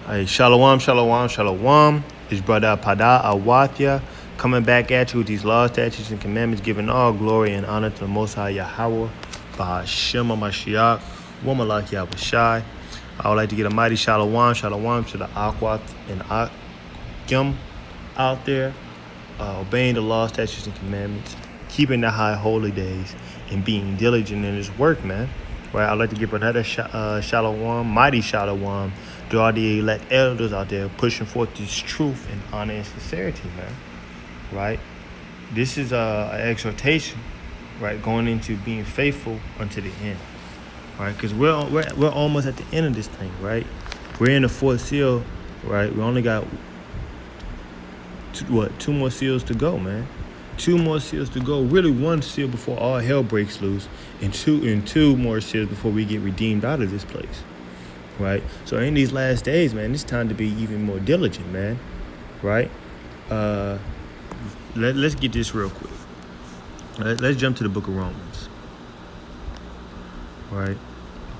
Hey, shalom, shalom, shalom. It's brother Pada Awathia coming back at you with these laws, statutes, and commandments, giving all glory and honor to the Most High YAHAWAH, BAHASHAM, Mashiach, YAHAWASHI. I would like to get a mighty shalom, shalom to the Aquat and Akim out there, obeying the laws, statutes, and commandments, keeping the high holy days, and being diligent in his work, man. Right, I'd like to give another shalom, mighty shalom, to all the elect elders out there pushing forth this truth and honor and sincerity, man. Right? This is an exhortation, right, going into being faithful unto the end. Right? Because we're almost at the end of this thing, right? We're in the fourth seal, right? We only got, two more seals to go, man. 2 more seals to go. Really 1 seal before all hell breaks loose, and two more seals before we get redeemed out of this place. Right? So in these last days, man, it's time to be even more diligent, man. Right? Let's get this real quick. Let's jump to the book of Romans. Right?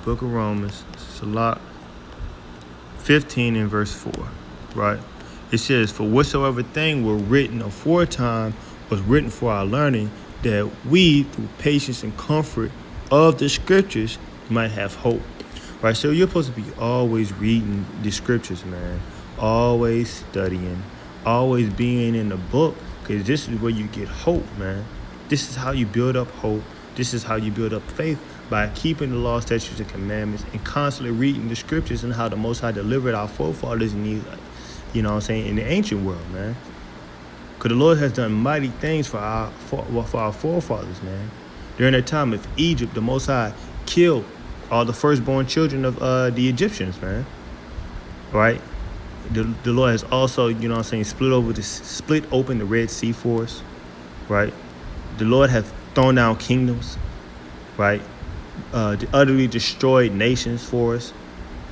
Book of Romans, Cyrac 15 and verse 4. Right? It says, "For whatsoever thing were written aforetime was written for our learning, that we, through patience and comfort of the scriptures, might have hope." Right? So you're supposed to be always reading the scriptures, man. Always studying. Always being in the book, because this is where you get hope, man. This is how you build up hope. This is how you build up faith, by keeping the law, statutes, and commandments, and constantly reading the scriptures and how the Most High delivered our forefathers in these, in the ancient world, man. Because the Lord has done mighty things for our forefathers, man. During that time of Egypt, the Most High killed all the firstborn children of the Egyptians, man. Right? The Lord has also, split open the Red Sea for us. Right? The Lord has thrown down kingdoms. Right? Utterly destroyed nations for us.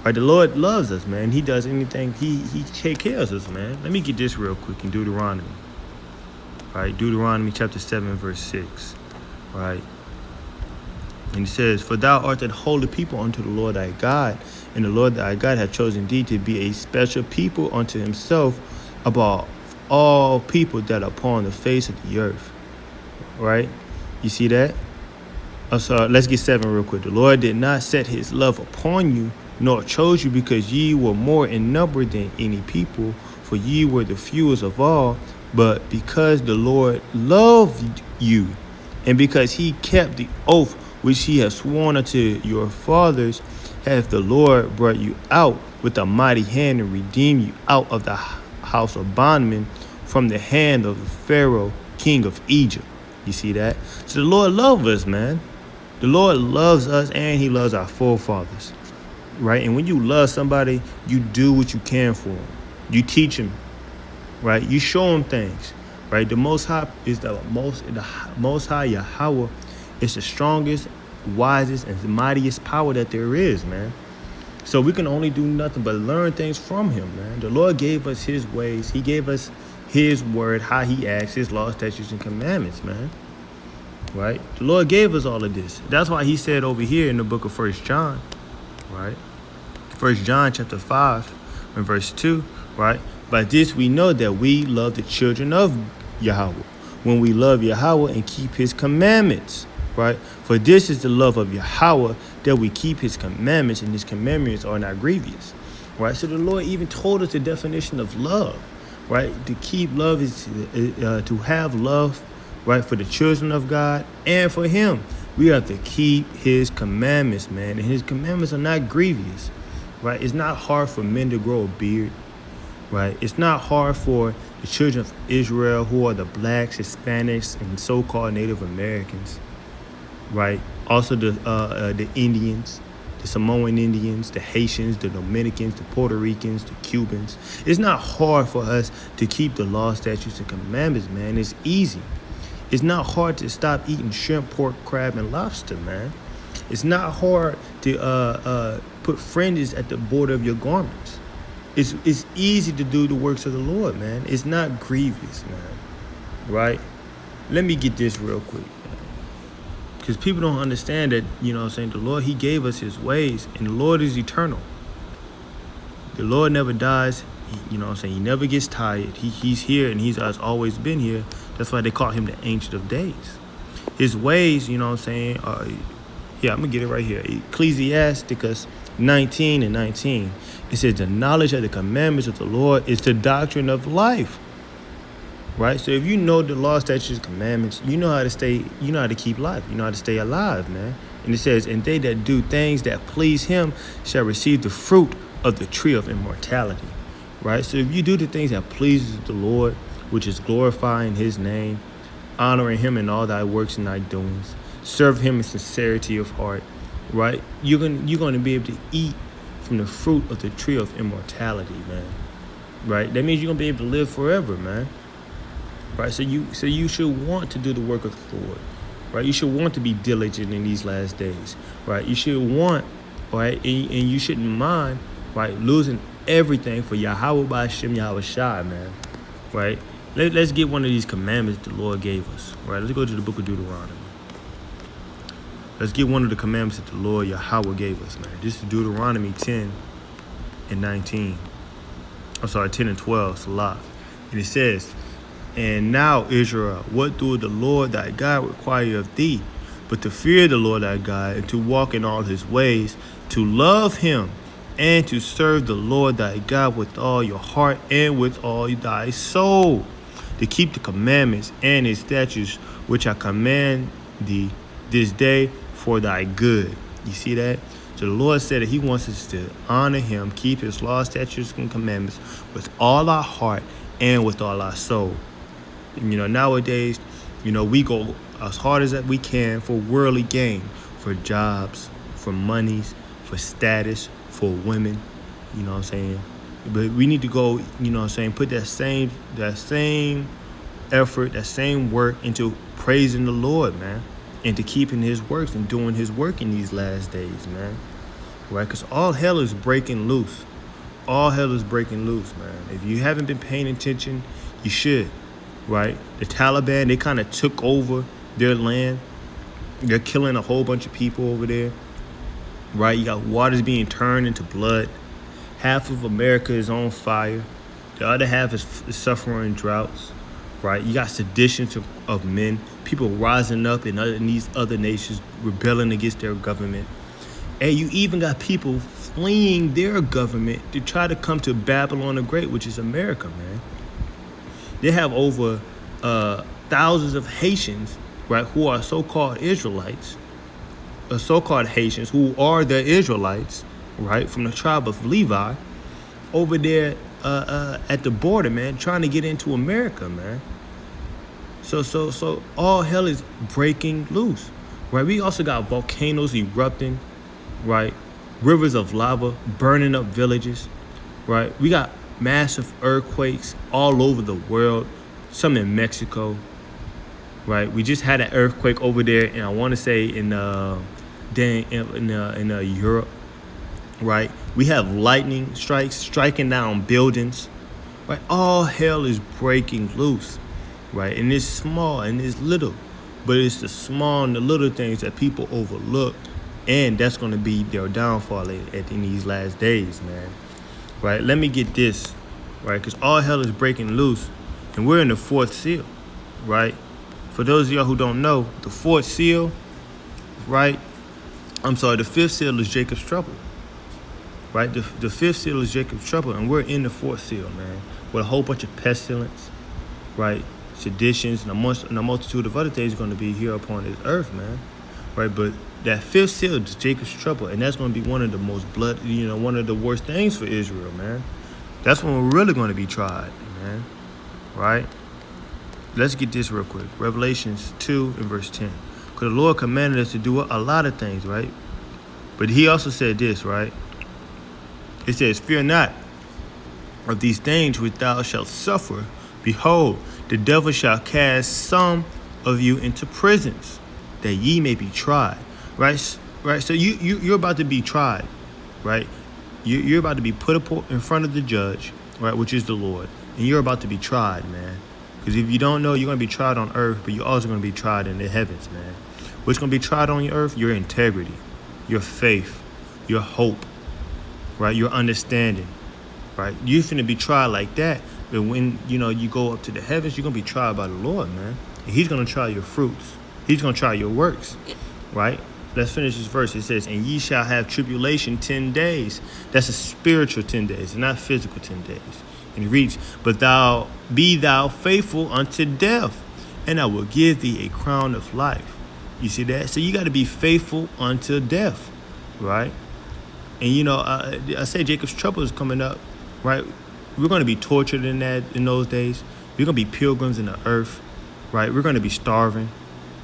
Right? The Lord loves us, man. He does anything. He takes care of us, man. Let me get this real quick in Deuteronomy. Right, Deuteronomy chapter 7, verse 6. Right. And it says, "For thou art an holy people unto the Lord thy God, and the Lord thy God hath chosen thee to be a special people unto himself above all people that are upon the face of the earth." Right? You see that? So let's get 7 real quick. "The Lord did not set his love upon you, nor chose you, because ye were more in number than any people, for ye were the fewest of all, but because the Lord loved you, and because he kept the oath which he has sworn unto your fathers, hath the Lord brought you out with a mighty hand, and redeemed you out of the house of bondmen, from the hand of Pharaoh, king of Egypt." You see that? So the Lord loves us, man. The Lord loves us, and he loves our forefathers. Right? And when you love somebody, you do what you can for them. You teach them. Right? You show them things. Right? The Most High is the Most High YAHAWAH is the strongest, wisest, and mightiest power that there is, man. So we can only do nothing but learn things from him, man. The Lord gave us his ways. He gave us his word, how he acts, his laws, statutes, and commandments, man. Right? The Lord gave us all of this. That's why he said over here in the book of 1 John, right? 1 John chapter 5 and verse 2, right? "By this we know that we love the children of YAHAWAH, when we love YAHAWAH and keep his commandments." Right? "For this is the love of YAHAWAH, that we keep his commandments, and his commandments are not grievous." Right? So the Lord even told us the definition of love. Right? To keep love is to have love, right, for the children of God and for him. We have to keep his commandments, man. And his commandments are not grievous. Right? It's not hard for men to grow a beard. Right? It's not hard for the children of Israel, who are the blacks, Hispanics, and so-called Native Americans. Right? Also the Indians, the Samoan Indians, the Haitians, the Dominicans, the Puerto Ricans, the Cubans. It's not hard for us to keep the law, statutes, and commandments, man. It's easy. It's not hard to stop eating shrimp, pork, crab, and lobster, man. It's not hard to put fringes at the border of your garments. It's easy to do the works of the Lord, man. It's not grievous, man. Right? Let me get this real quick, man. Because people don't understand that, the Lord, he gave us his ways, and the Lord is eternal. The Lord never dies. You know what I'm saying? He never gets tired. He's here, and he's always been here. That's why they call him the Ancient of Days. His ways, you know what I'm saying, I'm going to get it right here. Ecclesiasticus 19:19. It says, the knowledge of the commandments of the Lord is the doctrine of life. Right? So if you know the law, statutes, commandments, you know how to stay, you know how to keep life. You know how to stay alive, man. And it says, and they that do things that please him shall receive the fruit of the tree of immortality. Right? So if you do the things that pleases the Lord, which is glorifying his name, honoring him in all thy works and thy doings, serve him in sincerity of heart, right? You're going to be able to eat from the fruit of the tree of immortality, man. Right? That means you're going to be able to live forever, man. Right? So you should want to do the work of the Lord. Right? You should want to be diligent in these last days. Right? You should want, right, and you shouldn't mind, right, losing everything for YAHAWAH, BAHASHAM, YAHAWASHI, man. Right? Let's get one of these commandments the Lord gave us. Right? Let's go to the book of Deuteronomy. Let's get one of the commandments that the Lord YAHAWAH gave us, man. This is Deuteronomy 10:19. I'm sorry, 10 and 12. It's a lot. And it says, and now, Israel, what doeth the Lord thy God require of thee, but to fear the Lord thy God, and to walk in all his ways, to love him, and to serve the Lord thy God with all your heart and with all thy soul, to keep the commandments and his statutes, which I command thee this day for thy good. You see that? So the Lord said that he wants us to honor him, keep his law, statutes, and commandments with all our heart and with all our soul. You know, nowadays, you know, we go as hard as we can for worldly gain, for jobs, for monies, for status, for women, you know what I'm saying? But we need to go, you know what I'm saying, put that same effort, that same work into praising the Lord, man, and to keeping his works and doing his work in these last days, man. Right? Because all hell is breaking loose. All hell is breaking loose, man. If you haven't been paying attention, you should. Right? The Taliban, they kind of took over their land. They're killing a whole bunch of people over there. Right? You got waters being turned into blood. Half of America is on fire. The other half is suffering droughts. Right? You got seditions of men. People rising up in these other nations, rebelling against their government. And you even got people fleeing their government to try to come to Babylon the Great, which is America, man. They have over thousands of Haitians, right, who are so-called Israelites, so-called Haitians who are the Israelites, right, from the tribe of Levi, over there at the border, man, trying to get into America, man. So all hell is breaking loose, right? We also got volcanoes erupting, right? Rivers of lava burning up villages, right? We got massive earthquakes all over the world, some in Mexico, right? We just had an earthquake over there, and I want to say in Europe, right? We have lightning strikes striking down buildings, right? All hell is breaking loose, right? And it's small and it's little, but it's the small and the little things that people overlook, and that's going to be their downfall in these last days, man. Right? Let me get this, right? Because all hell is breaking loose, and we're in the fourth seal, right? For those of y'all who don't know, the fourth seal, right? The fifth seal is Jacob's trouble, right? The fifth seal is Jacob's trouble, and we're in the fourth seal, man, with a whole bunch of pestilence, right? Seditions and a multitude of other things going to be here upon this earth, man, right? But that fifth seal is Jacob's trouble, and that's going to be one of the most one of the worst things for Israel, man. That's when we're really going to be tried, man, right? Let's get this real quick. Revelations 2 and verse 10. Because the Lord commanded us to do a lot of things, right? But he also said this, right? It says, fear not of these things which thou shalt suffer. Behold, the devil shall cast some of you into prisons, that ye may be tried. Right? So you're about to be tried, right? You're about to be put in front of the judge, right, which is the Lord, and you're about to be tried, man. Because if you don't know, you're going to be tried on earth, but you're also going to be tried in the heavens, man. What's going to be tried on your earth? Your integrity, your faith, your hope, right? Your understanding, right? You finna be tried like that, but when you go up to the heavens, you're gonna be tried by the Lord, man. And He's gonna try your fruits. He's gonna try your works, right? Let's finish this verse. It says, "And ye shall have tribulation 10 days." That's a spiritual 10 days, not physical 10 days. And it reads, "But be thou faithful unto death, and I will give thee a crown of life." You see that? So you got to be faithful unto death, right? And I say Jacob's trouble is coming up, right? We're going to be tortured in those days. We're going to be pilgrims in the earth, right? We're going to be starving,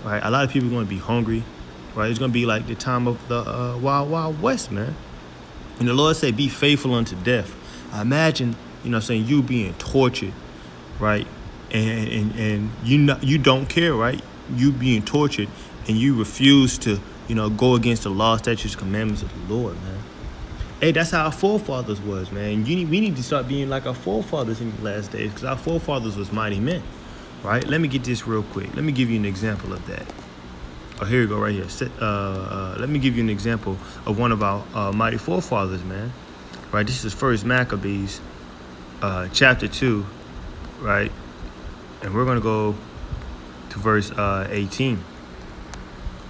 right? A lot of people are going to be hungry, right? It's going to be like the time of the Wild West, man. And the Lord said, "Be faithful unto death." I imagine, you being tortured, right? And you don't care, right? You being tortured and you refuse to, go against the law, statutes, commandments of the Lord, man. Hey, that's how our forefathers was, man. We need to start being like our forefathers in the last days, because our forefathers was mighty men, right? Let me get this real quick. Let me give you an example of that. Oh, here we go, right here. Let me give you an example of one of our mighty forefathers, man. Right, this is First Maccabees, chapter 2, right? And we're going to go to verse 18,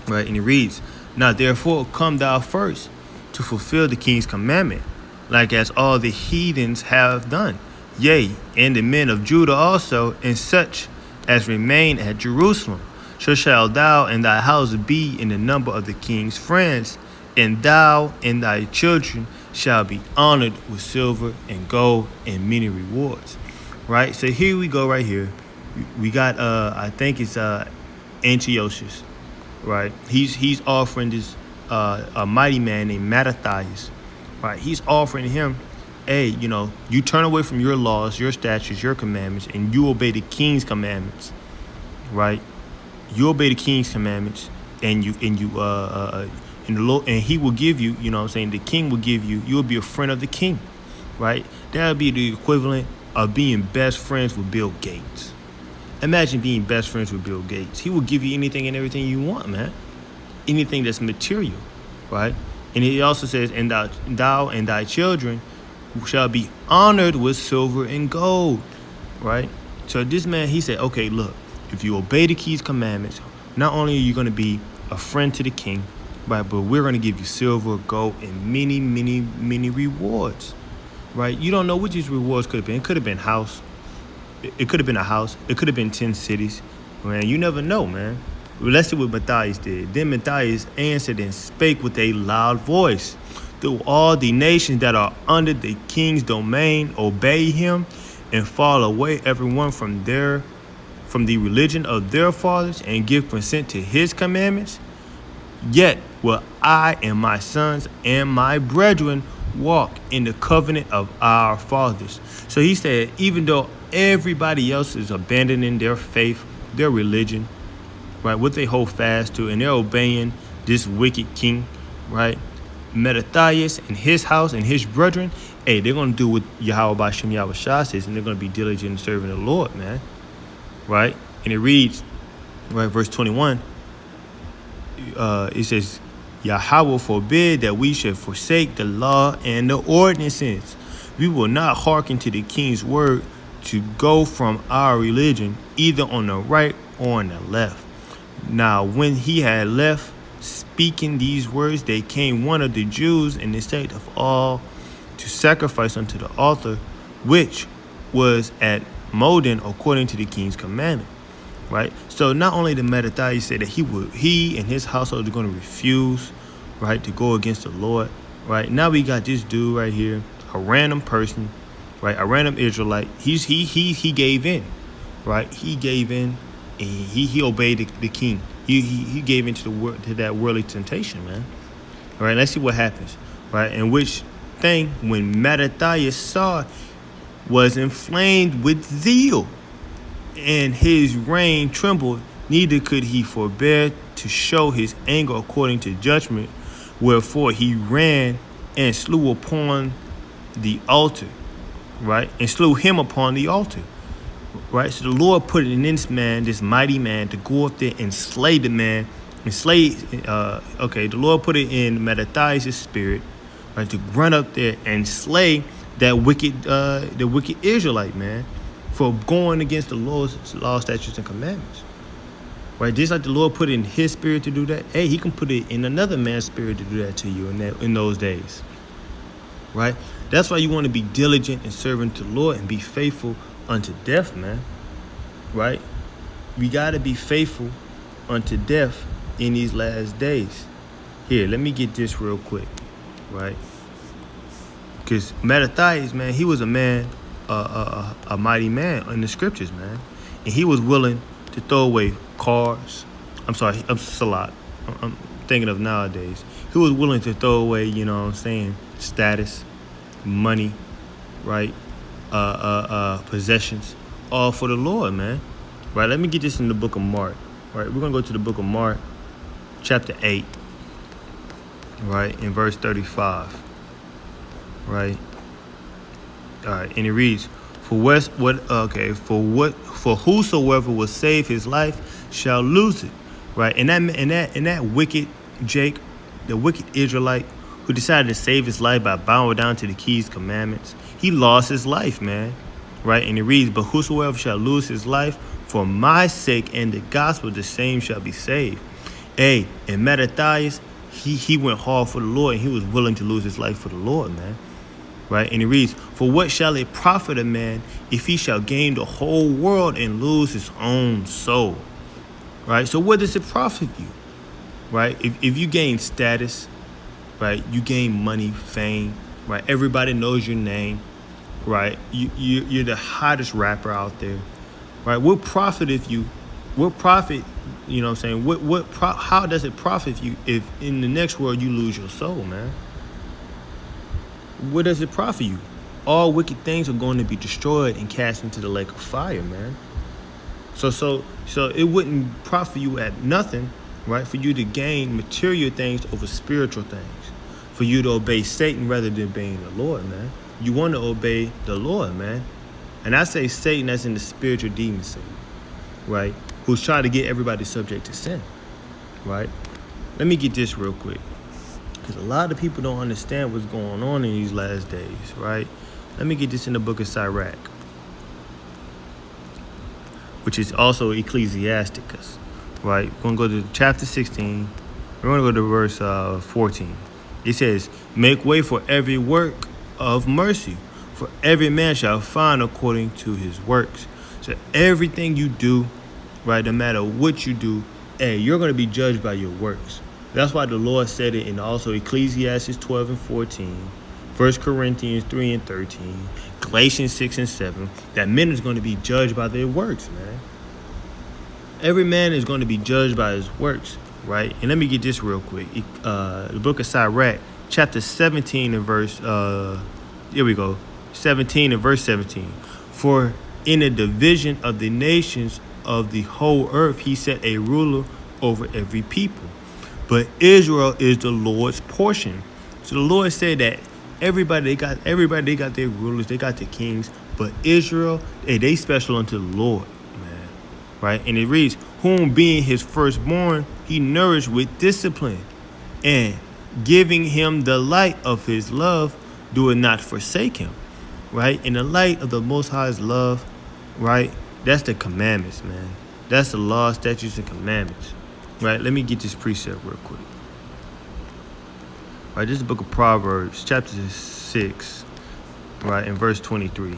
right? And it reads, "Now therefore come thou first to fulfill the king's commandment, like as all the heathens have done, yea, and the men of Judah also, and such as remain at Jerusalem. So shalt thou and thy house be in the number of the king's friends, and thou and thy children shall be honored with silver and gold and many rewards." Right? So here we go right here. We got I think it's Antiochus, right? He's offering this a mighty man named Metathis, right? He's offering him, hey, you turn away from your laws, your statutes, your commandments, and you obey the king's commandments, right? You obey the king's commandments, and the Lord, and He will give you, the king will give you, you'll be a friend of the king, right? That would be the equivalent of being best friends with Bill Gates. Imagine being best friends with Bill Gates. He will give you anything and everything you want, man. Anything that's material, right? And He also says, "And thou and thy children shall be honored with silver and gold," right? So this man, he said, okay, look, if you obey the king's commandments, not only are you going to be a friend to the king, right, but we're going to give you silver, gold, and many, many, many rewards, right? You don't know what these rewards could have been. It could have been house. It could have been a house. It could have been 10 cities. Man, you never know, man. Well, let's see what Matthias did. Then Matthias answered and spake with a loud voice, "Through all the nations that are under the king's domain, obey him and fall away everyone from the religion of their fathers, and give consent to his commandments. Yet will I and my sons and my brethren walk in the covenant of our fathers." So he said, even though everybody else is abandoning their faith, their religion, right, what they hold fast to, and they're obeying this wicked king, right, Metathis and his house and his brethren, hey, they're going to do what YAHAWASHI says, and they're going to be diligent in serving the Lord, man, right? And it reads, right, verse 21, it says, "Yahweh forbid that we should forsake the law and the ordinances. We will not hearken to the king's word to go from our religion, either on the right or on the left." Now, when he had left speaking these words, there came one of the Jews in the state of all to sacrifice unto the altar, which was at Modin, according to the king's commandment. Right? So not only did Metathis say that he and his household are going to refuse, right, to go against the Lord, right? Now we got this dude right here, a random person, right, a random Israelite. He gave in, right? He gave in, and he obeyed the king. He gave in to that worldly temptation, man. All right, let's see what happens, right? In which thing, when Metathis saw, was inflamed with zeal, and his rein trembled, neither could he forbear to show his anger according to judgment, wherefore he ran and slew upon the altar, right? And slew him upon the altar, right? So the Lord put it in this man, this mighty man, to go up there and slay the man, and slay, the Lord put it in Metathis' spirit, right, to run up there and slay that the wicked Israelite, man, for going against the Lord's law, statutes, and commandments. Right? Just like the Lord put it in his spirit to do that, hey, he can put it in another man's spirit to do that to you in those days. Right? That's why you want to be diligent and serving to the Lord and be faithful unto death, man. Right? We got to be faithful unto death in these last days. Here, let me get this real quick. Right? Because Metathis, man, he was a man, a mighty man in the scriptures, man. And he was willing to throw away cars. I'm sorry, it's a lot. I'm thinking of nowadays. He was willing to throw away, you know what I'm saying, status, money, right? Possessions, all for the Lord, man. Right, let me get this in the book of Mark. Right, we're going to go to the book of Mark, chapter 8, right, in verse 35. Right. All right, and it reads, For whosoever will save his life shall lose it. Right, and that wicked Jake, the wicked Israelite who decided to save his life by bowing down to the king's commandments, he lost his life, man. Right, and it reads, But whosoever shall lose his life for my sake and the gospel, the same shall be saved. Hey, and Metathis, he went hard for the Lord, and he was willing to lose his life for the Lord, man. Right, and it reads, For what shall it profit a man if he shall gain the whole world and lose his own soul? Right, so what does it profit you? Right, if you gain status, right, you gain money, fame, right, everybody knows your name, right, you're the hottest rapper out there, right, what profit you know what I'm saying, how does it profit you if in the next world you lose your soul, man? What does it profit you? All wicked things are going to be destroyed and cast into the lake of fire, man. So it wouldn't profit you at nothing, right, for you to gain material things over spiritual things, for you to obey Satan rather than obeying the Lord, man. You want to obey the Lord, man. And I say Satan as in the spiritual demon Satan, right, who's trying to get everybody subject to sin, right? Let me get this real quick, because a lot of people don't understand what's going on in these last days, right? Let me get this in the book of Cyrac, which is also Ecclesiasticus, right? We're going to go to chapter 16. We're going to go to verse 14. It says, Make way for every work of mercy, for every man shall find according to his works. So everything you do, right, no matter what you do, hey, you're going to be judged by your works. That's why the Lord said it in also Ecclesiastes 12 and 14, 1 Corinthians 3 and 13, Galatians 6 and 7, that men is going to be judged by their works, man. Every man is going to be judged by his works, right? And let me get this real quick. The book of Cyrac, chapter 17 and verse, here we go, 17 and verse 17. For in the division of the nations of the whole earth, he set a ruler over every people. But Israel is the Lord's portion. So the Lord said that everybody they got their rulers, they got their kings, but Israel, hey, they special unto the Lord, man. Right? And it reads, Whom being his firstborn, he nourished with discipline, and giving him the light of his love, do it not forsake him. Right? In the light of the Most High's love, right? That's the commandments, man. That's the law, statutes, and commandments. Right, let me get this precept real quick. Right, this is the book of Proverbs, chapter 6, right, in verse 23.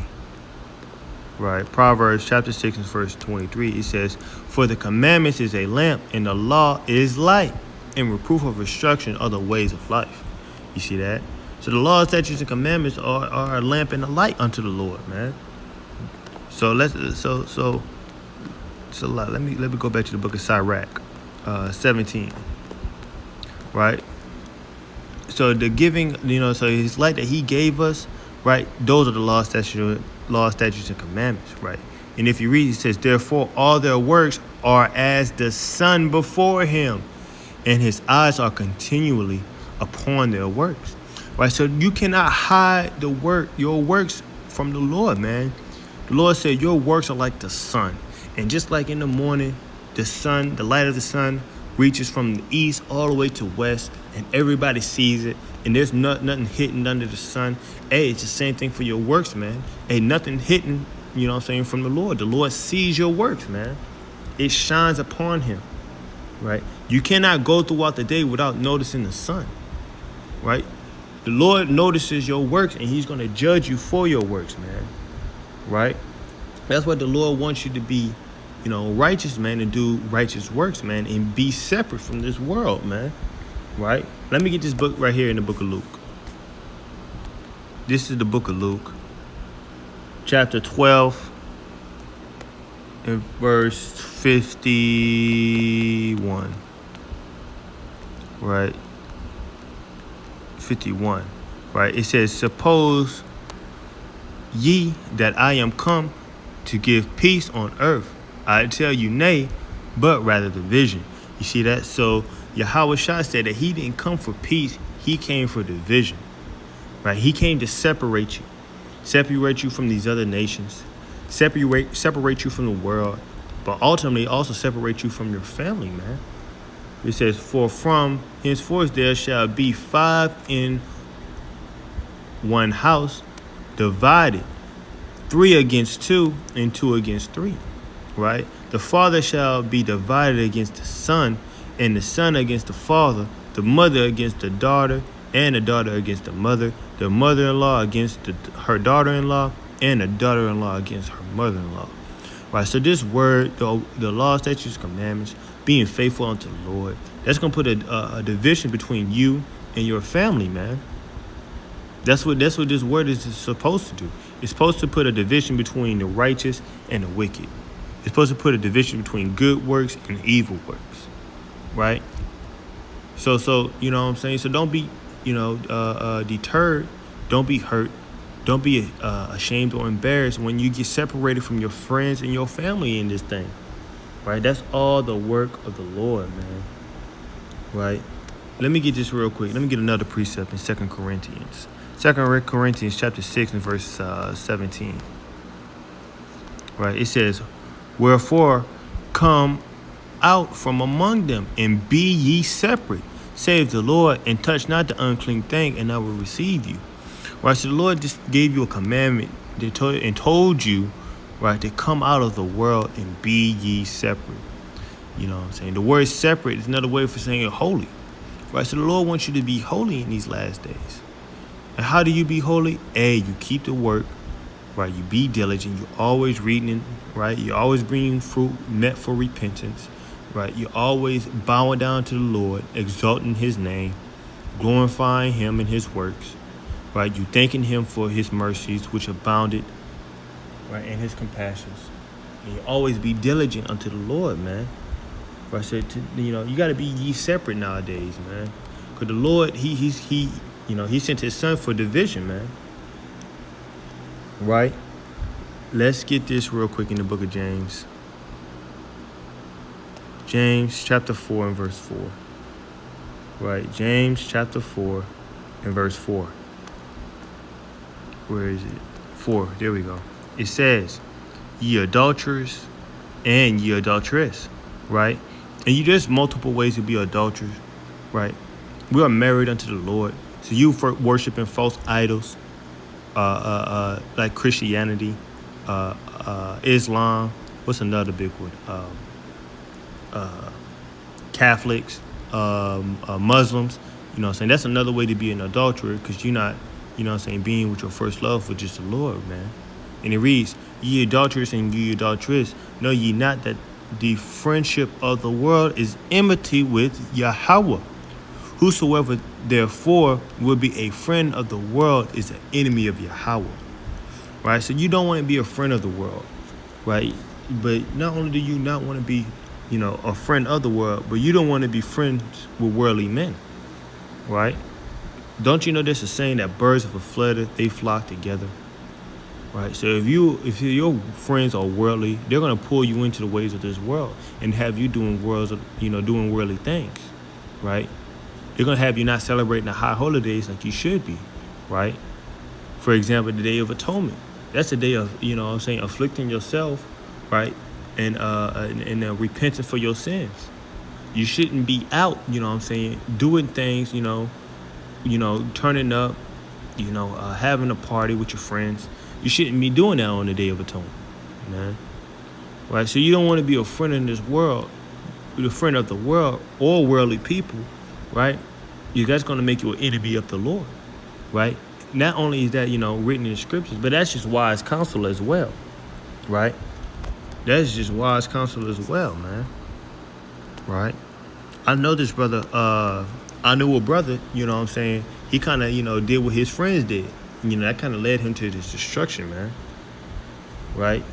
Right, Proverbs chapter 6 and verse 23, it says, For the commandments is a lamp, and the law is light, and reproof of instruction are the ways of life. You see that? So the law, statutes, and commandments are a lamp and a light unto the Lord, man. So let me go back to the book of Cyrac. 17, right? So the giving, so his light that he gave us, right? Those are the law, statutes, and commandments, right? And if you read, it says, Therefore all their works are as the sun before him, and his eyes are continually upon their works, right? So you cannot hide your works from the Lord, man. The Lord said your works are like the sun, and just like in the morning, the sun, the light of the sun reaches from the east all the way to west, and everybody sees it. And there's nothing hidden under the sun. Hey, it's the same thing for your works, man. Hey, nothing hidden, you know what I'm saying, from the Lord. The Lord sees your works, man. It shines upon him, right? You cannot go throughout the day without noticing the sun, right? The Lord notices your works, and he's going to judge you for your works, man, right? That's what the Lord wants you to be, righteous, man, and do righteous works, man, and be separate from this world, man, right? Let me get this book right here in the book of Luke. This is the book of Luke, chapter 12, and verse 51, right? 51, right? It says, suppose ye that I am come to give peace on earth. I tell you nay, but rather division. You see that? So YAHAWASHI said that he didn't come for peace, he came for division, right? He came to separate you from these other nations, separate you from the world, but ultimately also separate you from your family, man. It says, for from henceforth there shall be 5 in one house, divided, 3 against 2, and 2 against 3, right? The father shall be divided against the son, and the son against the father, the mother against the daughter, and the daughter against the mother-in-law against her daughter-in-law, and the daughter-in-law against her mother-in-law. Right, so this word, the law, statutes, commandments, being faithful unto the Lord, that's going to put a division between you and your family, man. That's what this word is supposed to do. It's supposed to put a division between the righteous and the wicked. It's supposed to put a division between good works and evil works, right? So you know what I'm saying? So don't be, deterred. Don't be hurt. Don't be ashamed or embarrassed when you get separated from your friends and your family in this thing, right? That's all the work of the Lord, man, right? Let me get this real quick. Let me get another precept in 2 Corinthians. 2 Corinthians chapter 6 and verse 17, right? It says, wherefore come out from among them and be ye separate, save the Lord, and touch not the unclean thing, and I will receive you. Right, so the Lord just gave you a commandment and told you, right, to come out of the world and be ye separate. You know what I'm saying? The word separate is another way for saying holy. Right, so the Lord wants you to be holy in these last days. And how do you be holy? You keep the work, right? You be diligent. You're always reading, right? You're always bringing fruit met for repentance, right? You're always bowing down to the Lord, exalting his name, glorifying him and his works. Right, you thanking him for his mercies, which abounded, right, and his compassions. And you always be diligent unto the Lord, man. Right, so you got to be ye separate nowadays, man. Because the Lord, he sent his son for division, man. Right. Let's get this real quick in the book of James. James chapter 4 and verse 4. Right, James chapter 4 and verse 4. Where is it? 4. There we go. It says, ye adulterers and ye adulteress, right? And there's multiple ways to be adulterers, right? We are married unto the Lord. So you for worshiping false idols, like Christianity, Islam. What's another big one? Catholics, Muslims. You know what I'm saying? That's another way to be an adulterer, because you're not, being with your first love, which is the Lord, man. And it reads, ye adulterers and ye adulteress, know ye not that the friendship of the world is enmity with YAHAWAH? Whosoever therefore will be a friend of the world is an enemy of YAHAWAH. Right? So you don't want to be a friend of the world, right? But not only do you not want to be, a friend of the world, but you don't want to be friends with worldly men, right? Don't you know there's a saying that birds of a feather, they flock together, right? So if your friends are worldly, they're going to pull you into the ways of this world and have you doing worldly things, right? They're going to have you not celebrating the high holidays like you should be, right? For example, the Day of Atonement. That's a day of, afflicting yourself, right? And repenting for your sins. You shouldn't be out, doing things, turning up, having a party with your friends. You shouldn't be doing that on the Day of Atonement, man. Right? So you don't want to be a friend in this world, be a friend of the world or worldly people, right? That's going to make you an enemy of the Lord, right? Not only is that, written in the scriptures, but that's just wise counsel as well, right? That's just wise counsel as well, man, right? I know this brother, I knew a brother, he kind of, did what his friends did. That kind of led him to this destruction, man, right?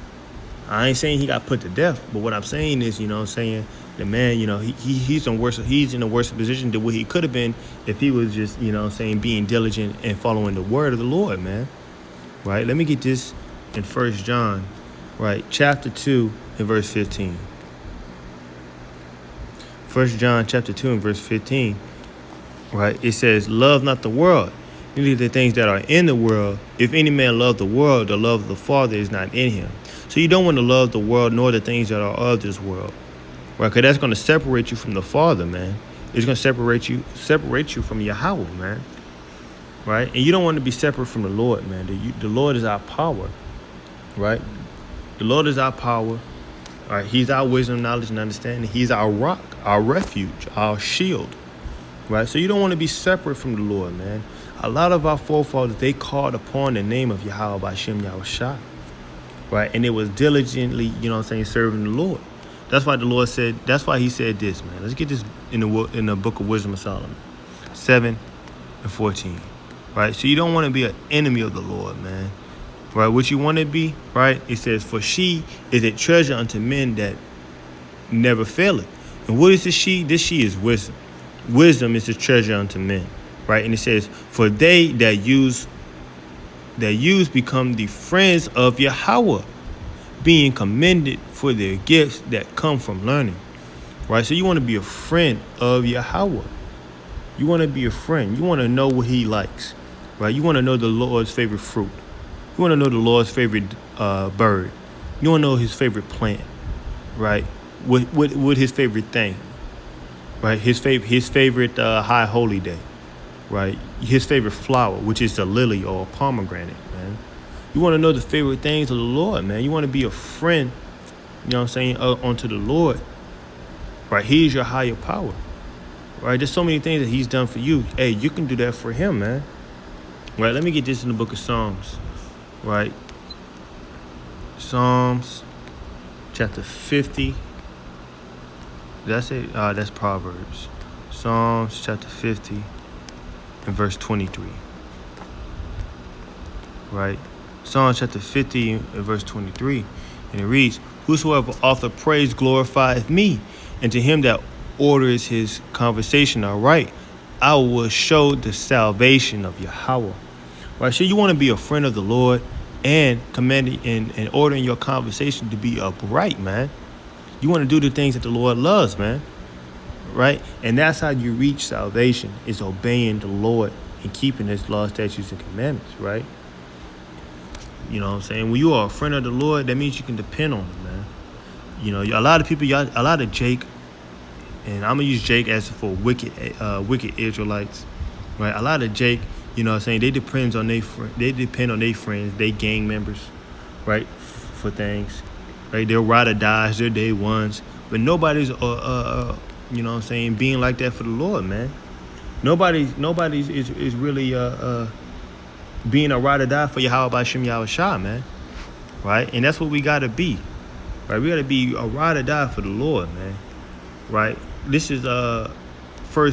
I ain't saying he got put to death, but what I'm saying is, the man, he's in a worse position than what he could have been if he was just, being diligent and following the word of the Lord, man. Right? Let me get this in 1 John, right? Chapter 2 and verse 15. 1 John chapter 2 and verse 15, right? It says, love not the world, neither the things that are in the world. If any man love the world, the love of the Father is not in him. So you don't want to love the world nor the things that are of this world, right? Because that's going to separate you from the Father, man. It's going to separate you from YAHAWAH, man, right? And you don't want to be separate from the Lord, man. The Lord is our power, right? The Lord is our power, right? He's our wisdom, knowledge, and understanding. He's our rock, our refuge, our shield, right? So you don't want to be separate from the Lord, man. A lot of our forefathers, they called upon the name of YAHAWASHI, YAHAWASHI, right? And it was diligently, serving the Lord. That's why he said this, man. Let's get this in the book of Wisdom of Solomon, 7 and 14, right? So you don't want to be an enemy of the Lord, man, right? What you want to be, right? It says, for she is a treasure unto men that never faileth. And what is this she? This she is wisdom. Wisdom is a treasure unto men, right? And it says, for they that use become the friends of YAHAWAH, being commended for their gifts that come from learning, right? So you want to be a friend of YAHAWAH. You want to be a friend. You want to know what he likes, right? You want to know the Lord's favorite fruit. You want to know the Lord's favorite bird. You want to know his favorite plant, right? What his favorite thing, right? His favorite high holy day, right? His favorite flower, which is a lily or a pomegranate, man. You want to know the favorite things of the Lord, man. You want to be a friend, unto the Lord, right? He's your higher power, right? There's so many things that he's done for you. Hey, you can do that for him, man. Right? Let me get this in the book of Psalms, right? Psalms chapter 50. That's it. That's Proverbs. Psalms chapter 50 and verse 23. Right? Psalms chapter 50 and verse 23. And it reads, whosoever author praise glorifieth me, and to him that orders his conversation aright, I will show the salvation of YAHAWAH. Right? So you want to be a friend of the Lord and commanding and ordering your conversation to be upright, man. You want to do the things that the Lord loves, man. Right? And that's how you reach salvation, is obeying the Lord and keeping his laws, statutes, and commandments, right? You know what I'm saying? When you are a friend of the Lord, that means you can depend on him, man. A lot of people, a lot of Jake, and I'm going to use Jake as for wicked Israelites, right? A lot of Jake, they depend on their friends, they gang members, right, for things, right? They'll ride or die, they're day ones, but nobody's, being like that for the Lord, man. Nobody's is really being a ride or die for YAHAWASHI, YAHAWASHI, man, right? And that's what we got to be, right? We got to be a ride or die for the Lord, man, right? This is 1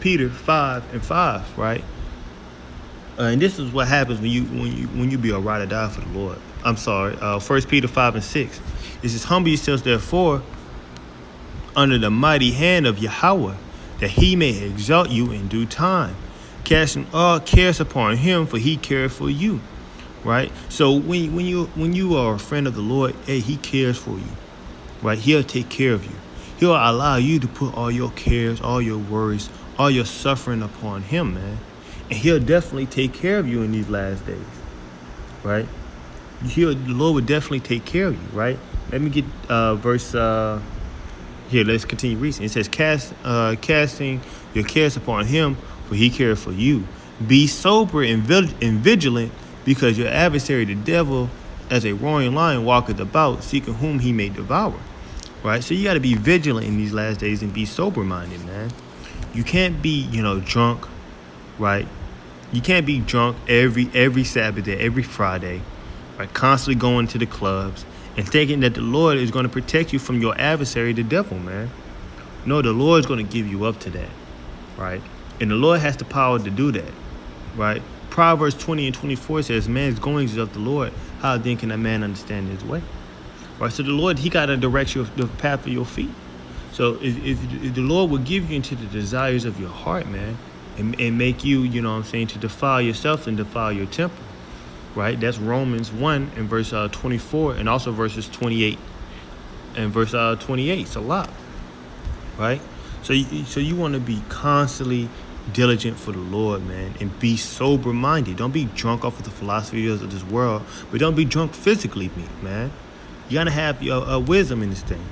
Peter 5 and 5, right? And this is what happens when you be a ride or die for the Lord. I'm sorry, 1 Peter 5 and 6. It says, humble yourselves therefore under the mighty hand of YAHAWAH, that he may exalt you in due time, casting all cares upon him, for he cares for you, right? So when you are a friend of the Lord, hey, he cares for you, right? He'll take care of you. He'll allow you to put all your cares, all your worries, all your suffering upon him, man. And he'll definitely take care of you in these last days, right? The Lord will definitely take care of you, right? Let me get verse here. Let's continue reading. It says, casting your cares upon him, for he cares for you. Be sober and vigilant, because your adversary, the devil, as a roaring lion, walketh about, seeking whom he may devour. Right? So you got to be vigilant in these last days and be sober-minded, man. You can't be, drunk, right? You can't be drunk every Sabbath day, every Friday, right? Constantly going to the clubs and thinking that the Lord is going to protect you from your adversary, the devil, man. No, the Lord is going to give you up to that, right? And the Lord has the power to do that, right? Proverbs 20 and 24 says, man's goings is of the Lord. How then can a man understand his way? Right? So the Lord, he got to direct you the path of your feet. So if the Lord will give you into the desires of your heart, man, and make you, to defile yourself and defile your temple, right? That's Romans 1 and verse 24, and also verses 28 and verse 28. It's a lot, right? So you want to be constantly diligent for the Lord, man, and be sober-minded. Don't be drunk off of the philosophies of this world, but don't be drunk physically, man. You got to have your wisdom in this thing.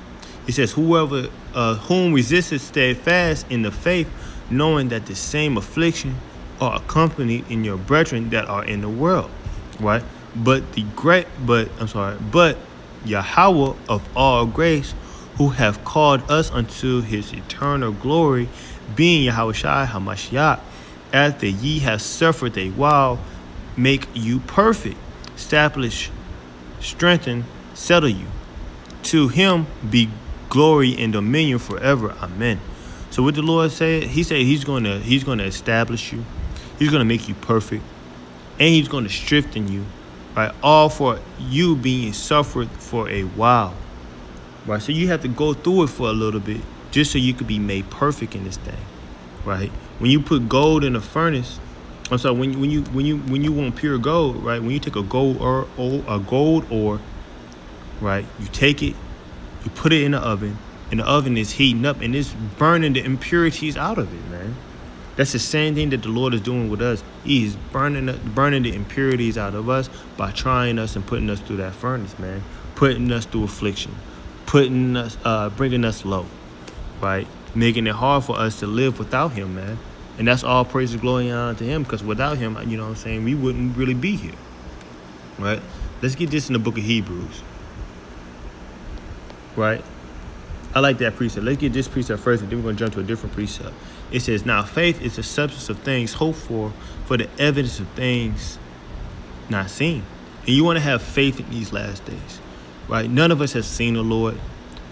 It says, whoever whom resisteth steadfast in the faith, knowing that the same affliction are accompanied in your brethren that are in the world, right? But YAHAWAH of all grace, who have called us unto his eternal glory, being YAHAWASHI HaMashiach, after ye have suffered a while, make you perfect, establish, strengthen, settle you. To him be glory and dominion forever. Amen. So what the Lord said, he said he's going to establish you. He's going to make you perfect, and he's going to strengthen you, right? All for you being suffered for a while, right? So you have to go through it for a little bit, just so you could be made perfect in this thing, right? When you put gold in a furnace, when you want pure gold, right? When you take a gold ore, right? You take it, you put it in the oven, and the oven is heating up, and it's burning the impurities out of it, man. That's the same thing that the Lord is doing with us. He is burning the impurities out of us by trying us and putting us through that furnace, man. Putting us through affliction, bringing us low, right? Making it hard for us to live without him, man. And that's all praise and glory and honor to him, because without him, we wouldn't really be here, right? Let's get this in the book of Hebrews, right? I like that precept. Let's get this precept first, and then we're going to jump to a different precept. It says, now faith is the substance of things hoped for the evidence of things not seen. And you want to have faith in these last days, right? None of us has seen the Lord.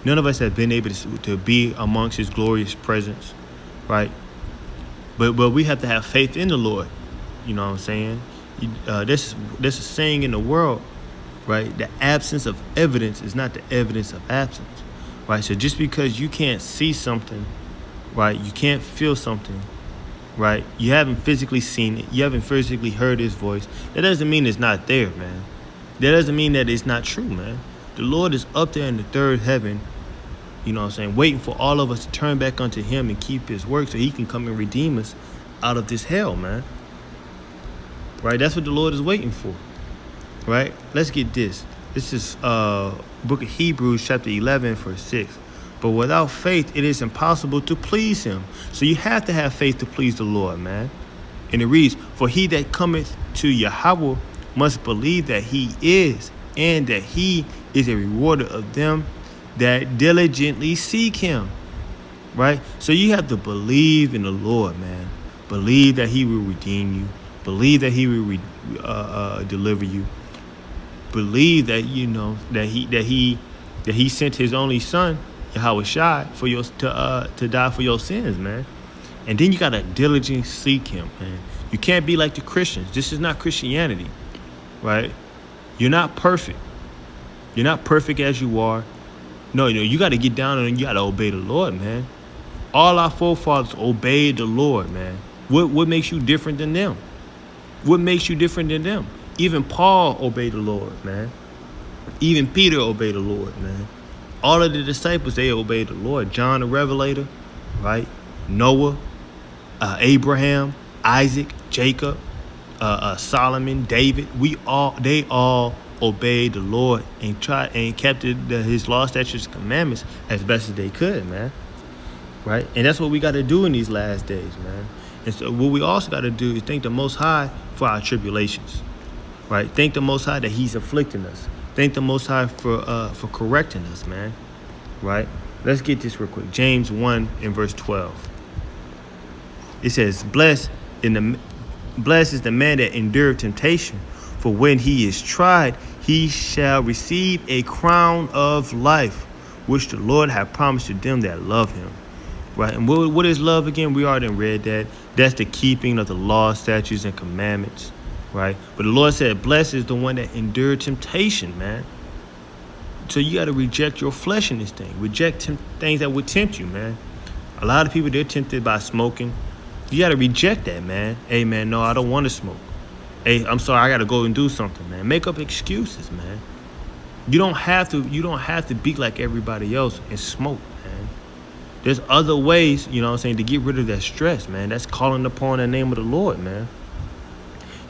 None of us have been able to be amongst his glorious presence, right? But we have to have faith in the Lord. You know what I'm saying? There's a saying in the world, right? The absence of evidence is not the evidence of absence. Right, so just because you can't see something, right, you can't feel something, right, you haven't physically seen it, you haven't physically heard his voice, that doesn't mean it's not there, man. That doesn't mean that it's not true, man. The Lord is up there in the third heaven, waiting for all of us to turn back unto him and keep his work so he can come and redeem us out of this hell, man. Right, that's what the Lord is waiting for, right? Let's get this. This is book of Hebrews chapter 11 verse 6. But without faith, it is impossible to please him. So you have to have faith to please the Lord, man. And it reads, for he that cometh to YAHAWAH must believe that he is, and that he is a rewarder of them that diligently seek him. Right? So you have to believe in the Lord, man. Believe that he will redeem you. Believe that he will deliver you. Believe that that he sent his only son, YAHAWASHI, for to die for your sins, man. And then you gotta diligently seek him, man. You can't be like the Christians. This is not Christianity, right? You're not perfect. You're not perfect as you are. No, you gotta get down and you gotta obey the Lord, man. All our forefathers obeyed the Lord, man. What makes you different than them? What makes you different than them? Even Paul obeyed the Lord, man. Even Peter obeyed the Lord, man. All of the disciples, they obeyed the Lord. John the Revelator, right? Noah, Abraham, Isaac, Jacob, Solomon, David. They all obeyed the Lord and kept his law, statutes, and commandments as best as they could, man. Right? And that's what we got to do in these last days, man. And so what we also got to do is thank the Most High for our tribulations, right? Thank the Most High that He's afflicting us. Thank the Most High for correcting us, man, right? Let's get this real quick. James 1 and verse 12. It says, Blessed is the man that endureth temptation, for when he is tried, he shall receive a crown of life, which the Lord hath promised to them that love him. Right? And what is love again? We already read that. That's the keeping of the law, statutes, and commandments. Right? But the Lord said, blessed is the one that endured temptation, man. So you got to reject your flesh in this thing. Reject things that would tempt you, man. A lot of people, they're tempted by smoking. You got to reject that, man. Hey, man, no, I don't want to smoke. Hey, I'm sorry, I got to go and do something, man. Make up excuses, man. You don't have to be like everybody else and smoke, man. There's other ways, you know what I'm saying, to get rid of that stress, man. That's calling upon the name of the Lord, man.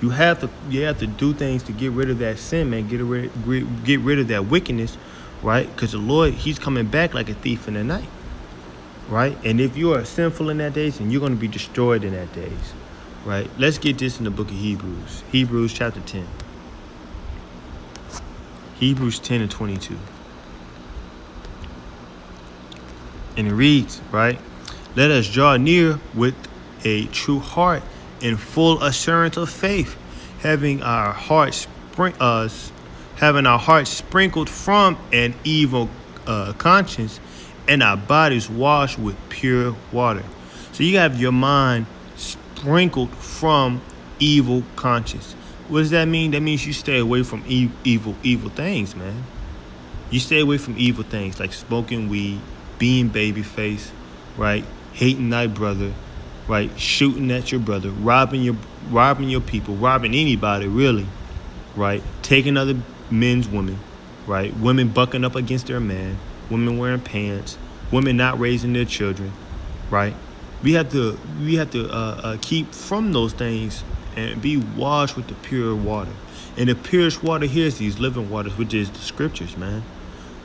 You have to do things to get rid of that sin, man. Get rid of that wickedness, right? Because the Lord, He's coming back like a thief in the night, right? And if you are sinful in that days, then you're going to be destroyed in that days, right? Let's get this in the book of Hebrews. Hebrews chapter 10. Hebrews 10 and 22. And it reads, right? Let us draw near with a true heart and full assurance of faith, having our hearts sprinkled from an evil conscience, and our bodies washed with pure water. So you have your mind sprinkled from evil conscience. What does that mean? That means you stay away from evil things, man. You stay away from evil things like smoking weed, being babyface, right? Hating thy brother, right? Shooting at your brother, robbing your people, robbing anybody really, right? Taking other men's women, right? Women bucking up against their man, women wearing pants, women not raising their children, right? We have to keep from those things and be washed with the pure water. And the purest water here is these living waters, which is the scriptures, man.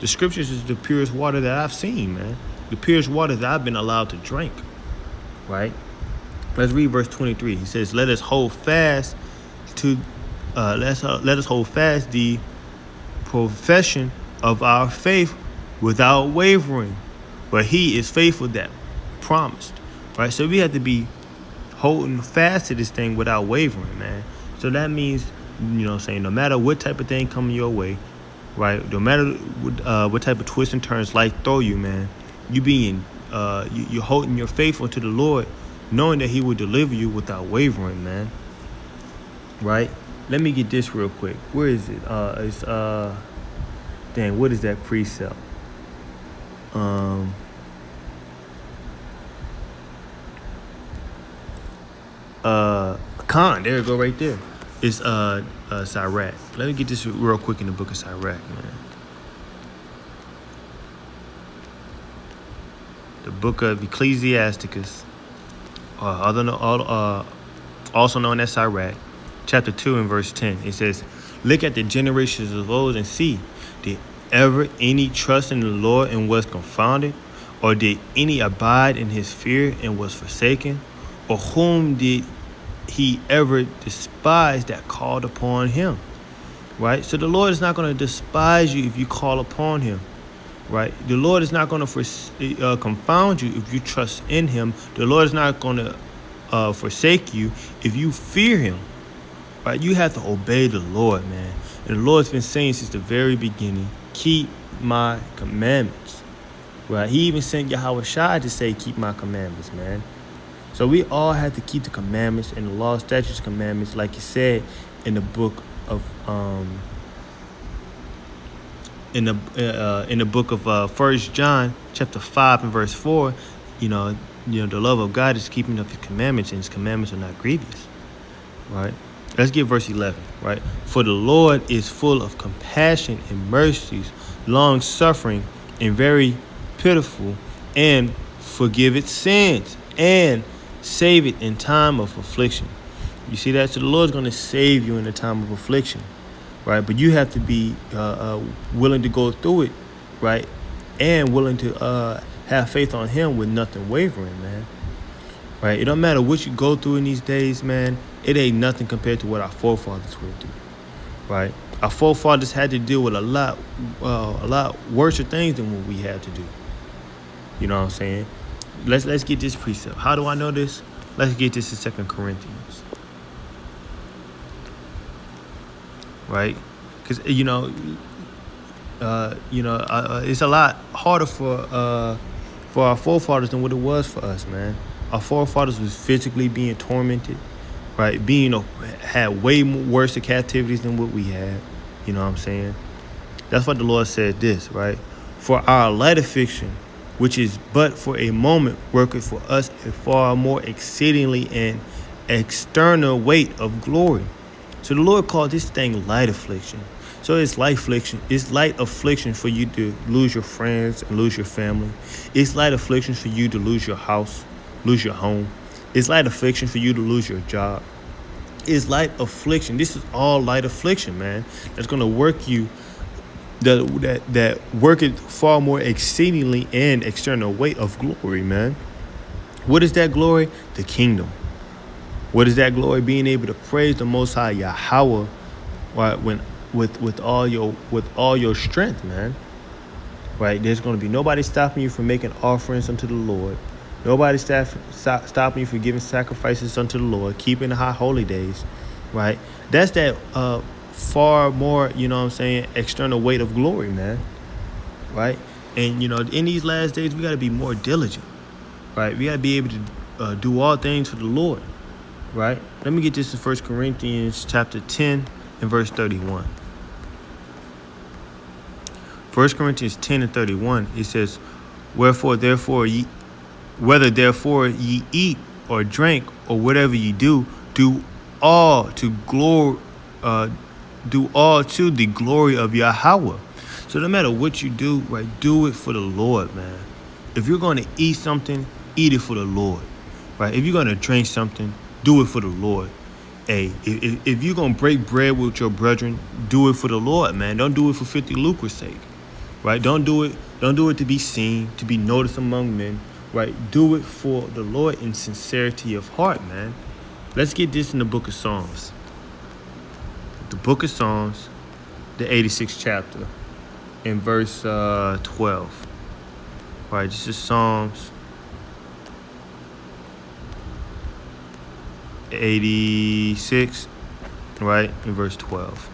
The scriptures is the purest water that I've seen, man. The purest water that I've been allowed to drink, right? Let's read verse 23. He says, let us hold fast the profession of our faith without wavering. But He is faithful that promised, right? So we have to be holding fast to this thing without wavering, man. So that means, you know what I'm saying, no matter what type of thing coming your way, right? No matter what type of twists and turns life throw you, man, you're holding your faith unto the Lord, knowing that He will deliver you without wavering, man. Right? Let me get this real quick. Where is it? What is that precept? There it go right there. It's Cyrac. Let me get this real quick in the book of Cyrac, man. The book of Ecclesiasticus, also known as Cyrac, chapter 2 and verse 10. It says, look at the generations of old and see, did ever any trust in the Lord and was confounded? Or did any abide in His fear and was forsaken? Or whom did He ever despise that called upon Him? Right? So the Lord is not going to despise you if you call upon Him. Right? The Lord is not going to confound you if you trust in Him. The Lord is not going to forsake you if you fear Him. Right? You have to obey the Lord, man. And the Lord's been saying since the very beginning, keep my commandments. Right? He even sent YAHAWASHI to say, keep my commandments, man. So we all have to keep the commandments and the law, statutes, commandments, like He said in the book of in the book of 1 John chapter 5 and verse 4. You know the love of God is keeping of His commandments, and His commandments are not grievous. Right? Let's get verse 11. Right? For the Lord is full of compassion and mercies, long suffering, and very pitiful, and forgiveth sins, and save it in time of affliction. You see that? So the Lord's going to save you in the time of affliction, right? But you have to be willing to go through it, right? And willing to have faith on Him with nothing wavering, man. right? It don't matter what you go through in these days, man. It ain't nothing compared to what our forefathers went through, right? Our forefathers had to deal with a lot worse things than what we had to do. You know what I'm saying? Let's get this precept. How do I know this? Let's get this in 2 Corinthians, right? Because it's a lot harder for our forefathers than what it was for us, man. Our forefathers was physically being tormented, right? Had way worse captivities than what we had. You know what I'm saying? That's what the Lord said this, right? For our light affliction, which is but for a moment, worketh for us a far more exceedingly and external weight of glory. So the Lord called this thing light affliction. So it's light affliction. It's light affliction for you to lose your friends and lose your family. It's light affliction for you to lose your house, lose your home. It's light affliction for you to lose your job. It's light affliction. This is all light affliction, man. That's gonna work you. That worketh far more exceedingly and external weight of glory, man. What is that glory? The kingdom. What is that glory? Being able to praise the Most High YAHAWAH, right? With all your strength, man. Right? There's going to be nobody stopping you from making offerings unto the Lord. Nobody stopping you from giving sacrifices unto the Lord, keeping the high holy days, right? That's that far more, you know what I'm saying, external weight of glory, man, right? And, in these last days, we got to be more diligent, right? We got to be able to do all things for the Lord, right? Let me get this in 1 Corinthians chapter 10 and verse 31. 1 Corinthians 10 and 31, it says, whether therefore ye eat or drink or whatever ye do all to the glory of Yahawah. So no matter what you do, right, do it for the Lord, man. If you're going to eat something, eat it for the Lord, right? If you're going to drink something, do it for the Lord. Hey, if you're going to break bread with your brethren, do it for the Lord, man. Don't do it for 50 lucre's sake, right? Don't do it to be seen, to be noticed among men, right? Do it for the Lord in sincerity of heart, man. Let's get this in the book of Psalms. The book of Psalms, the 86th chapter, in verse 12. Right, this is Psalms 86, right, in verse 12.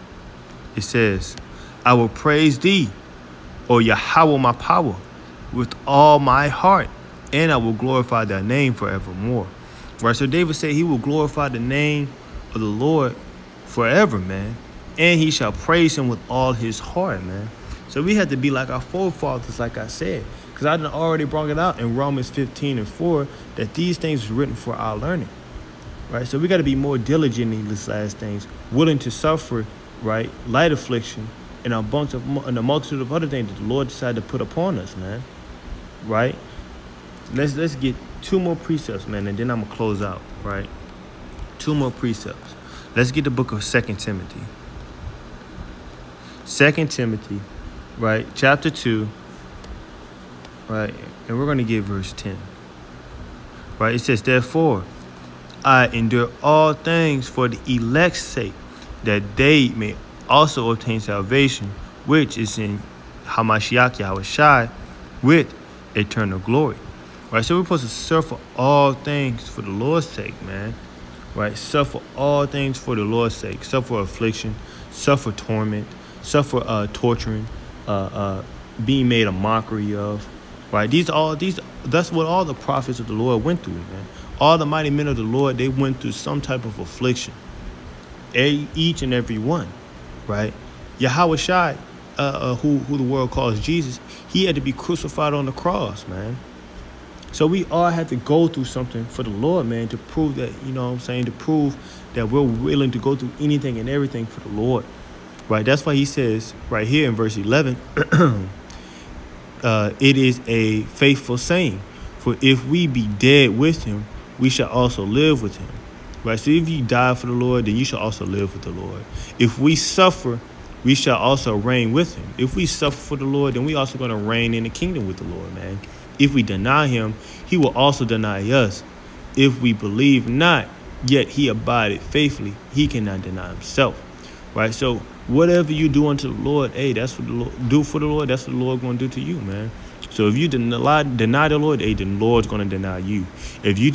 It says, I will praise thee, O Yahawah, my power, with all my heart, and I will glorify thy name forevermore. Right, so David said he will glorify the name of the Lord forever, man, and he shall praise him with all his heart, man. So we have to be like our forefathers, like I said, because I done already brought it out in Romans 15 and 4 that these things are written for our learning, right? So we got to be more diligent in these last things, willing to suffer, right, light affliction, and a multitude of other things that the Lord decided to put upon us, man, right? Let's get two more precepts, man, and then I'm gonna close out, right? Two more precepts. Let's get the book of 2 Timothy. 2 Timothy, right, chapter 2, right, and we're going to get verse 10. Right, it says, therefore, I endure all things for the elect's sake, that they may also obtain salvation, which is in YAHAWASHI, with eternal glory. Right, so we're supposed to suffer all things for the Lord's sake, man. Right, suffer all things for the Lord's sake. Suffer affliction, suffer torment, suffer torturing, being made a mockery of. Right, that's what all the prophets of the Lord went through, man. All the mighty men of the Lord, they went through some type of affliction. Each and every one, right? YAHAWASHI, who the world calls Jesus, he had to be crucified on the cross, man. So we all had to go through something for the Lord, man, to prove that, you know what I'm saying, to prove that we're willing to go through anything and everything for the Lord, right? That's why he says right here in verse 11, it is a faithful saying, for if we be dead with him, we shall also live with him, right? So if you die for the Lord, then you shall also live with the Lord. If we suffer, we shall also reign with him. If we suffer for the Lord, then we also going to reign in the kingdom with the Lord, man. If we deny him, he will also deny us. if we believe not, yet he abideth faithfully, he cannot deny himself. Right? So whatever you do unto the Lord, hey, that's what the Lord do for the Lord, that's what the Lord gonna do to you, man. So if you deny the Lord, hey, then the Lord's gonna deny you. If you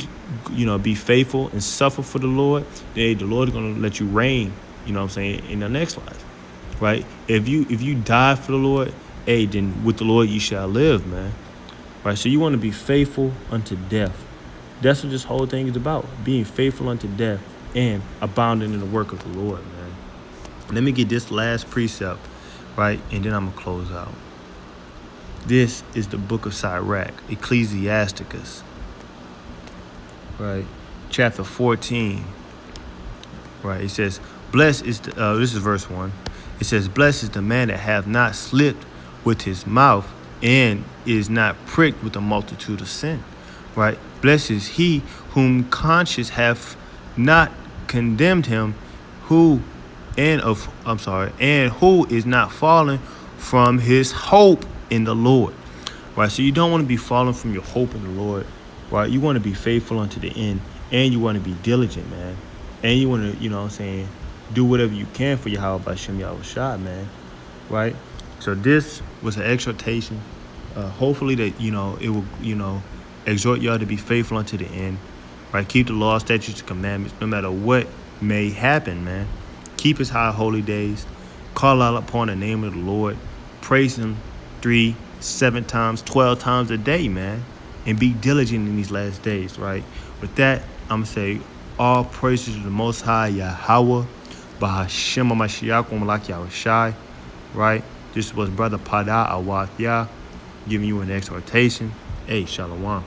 be faithful and suffer for the Lord, then hey, the Lord's gonna let you reign, what I'm saying, in the next life. Right? If you die for the Lord, hey, then with the Lord you shall live, man. Right? So you want to be faithful unto death. That's what this whole thing is about. Being faithful unto death and abounding in the work of the Lord, man. Let me get this last precept, right? And then I'm going to close out. This is the book of Cyrac, Ecclesiasticus, right? Chapter 14, right? It says, blessed is the, this is verse 1. It says, blessed is the man that hath not slipped with his mouth and is not pricked with a multitude of sin, right? Blessed is he whom conscience hath not condemned him, and who is not fallen from his hope in the Lord, right? So you don't want to be falling from your hope in the Lord, right? You want to be faithful unto the end, and you want to be diligent, man. And you want to, do whatever you can for BAHASHAM, YAHAWASHI, man, right? So this was an exhortation. Hopefully that, it will, exhort y'all to be faithful unto the end, right? Keep the law, statutes, and commandments, no matter what may happen, man. Keep his high holy days. Call out upon the name of the Lord. Praise him 3, 7 times, 12 times a day, man. And be diligent in these last days, right? With that, I'm going to say all praises to the Most High, YAHAWAH, BAHASHAM, YAHAWASHI, right? This was Brother Pada Awath Yah giving you an exhortation. Hey, Shalom.